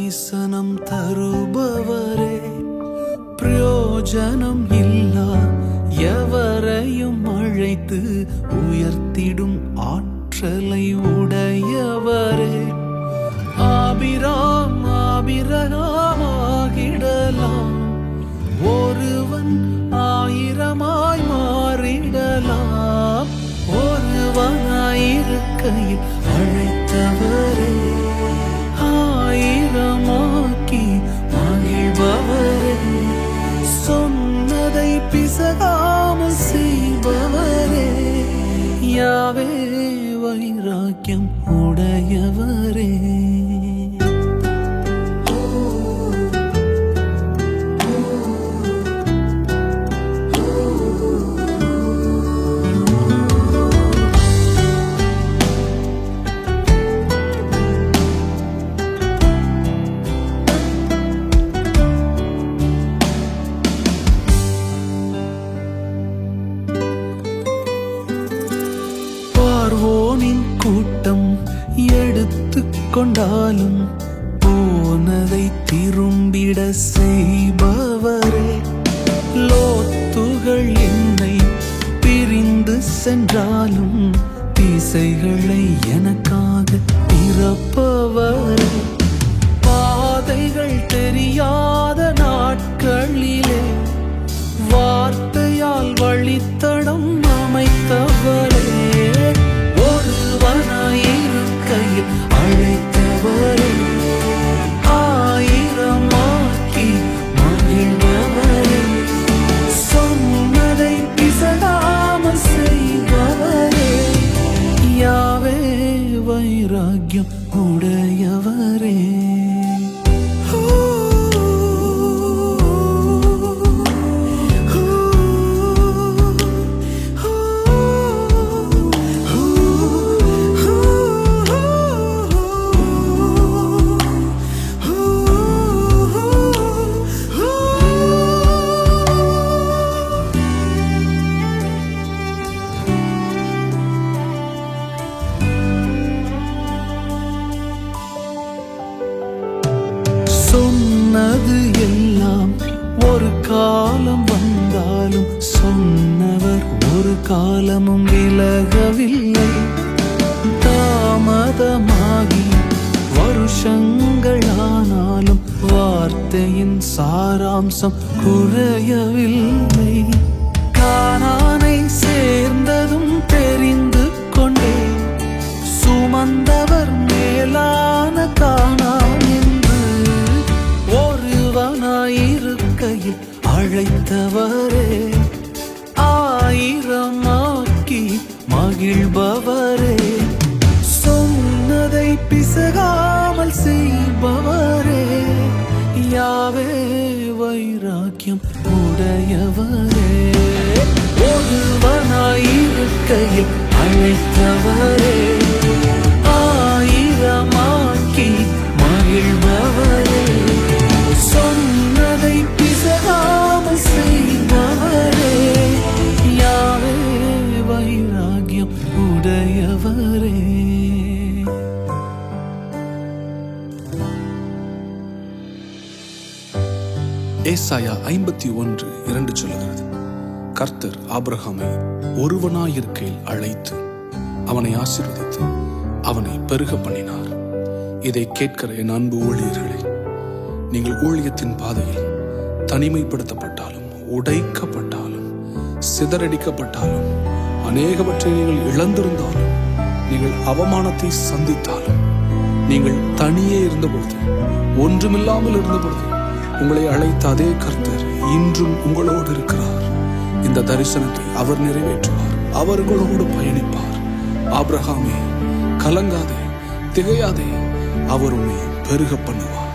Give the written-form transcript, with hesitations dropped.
தரிசனம் தருபவரே, பிரயோஜனம் இல்லா எவரையும் அழைத்து உயர்த்திடும் ஆற்றலை உடையவரே, ஆபிராம் ஆபிரகாமாகிடலாம், ஒருவன் 1000 மாறிடலாம், ஒருவனாயிருக்கையில் அழைத்தவரே, 1000 மகிழ்பவரே, சொன்னதை பிசகாமல் செய்பவரே, யாவே வைராக்கியம் உடையவரே. பார்வோனின் கூட்டம் எடுத்து கொண்டாலும் போனதை திரும்பிட செய்பவரே, லோத்துகள் என்னை பிரிந்து சென்றாலும் திசைகளை எனக்காக திறப்பவரே, பாதைகள் தெரியாத நாட்களிலே வார்த்தையால் வழித்தடம் அமைத்தவரே, ஒருவனாயிருக்கையில் அழைத்தவரே, 1000 மகிழ்ந்தவரே, சொன்னதை பிசகாமல் செய்பவரே, யாவே வைராக்கியம் உடையவரே. சொன்னது எல்லாம் ஒரு காலம் வந்தாலும் சொன்னவர் ஒரு காலமும் விலகவில்லை, தாமதமாகி வருஷங்களானாலும் வார்த்தையின் சாராம்சம் குறையவில்லை, கானானை சேர்ந்ததும் தெரிந்து கொண்டே சுமந்தவர் மேலான கானான் என்று, ஒருவனாயிருக்கையில் அழைத்தவரே, 1000 மகிழ்பவரே, சொன்னதை பிசகாமல் செய்பவரே, யாவே வைராக்கியம் உடையவரே, ஒருவனாயிருக்கையில் அழைத்தவரே, 1000 மகிழ்பவரே, சொன்னதை பிசகாமல் செய்பவரே, யாவே வைராக்கியம் உடையவரே. ஏசாயா 51:2 சொல்லுகிறது, கர்த்தர் ஆபிரகாமை ஒருவனாயிருக்கையில் அழைத்து அவனை ஆசீர்வதித்து அவனை பெருக பண்ணினார். இதை கேட்கிற என் அன்பு ஊழியர்களே, நீங்கள் ஊழியத்தின் பாதையில் தனிமைப்படுத்தப்பட்டாலும் உடைக்கப்பட்டாலும் சிதறடிக்கப்பட்டாலும் அநேகவற்றை நீங்கள் இழந்திருந்தாலும் நீங்கள் அவமானத்தை சந்தித்தாலும் நீங்கள் தனியே இருந்தபொழுது ஒன்றுமில்லாமல் இருந்தபொழுது உங்களை அழைத்த அதே கர்த்தர் இன்றும் உங்களோடு இருக்கிறார். இந்த தரிசனத்தை அவர் நிறைவேற்றுவார், அவர்களோடு பயணிப்பார். ஆபிரகாமே, கலங்காதே, திகையாதே, அவர் உன்னை பெருக பண்ணுவார்.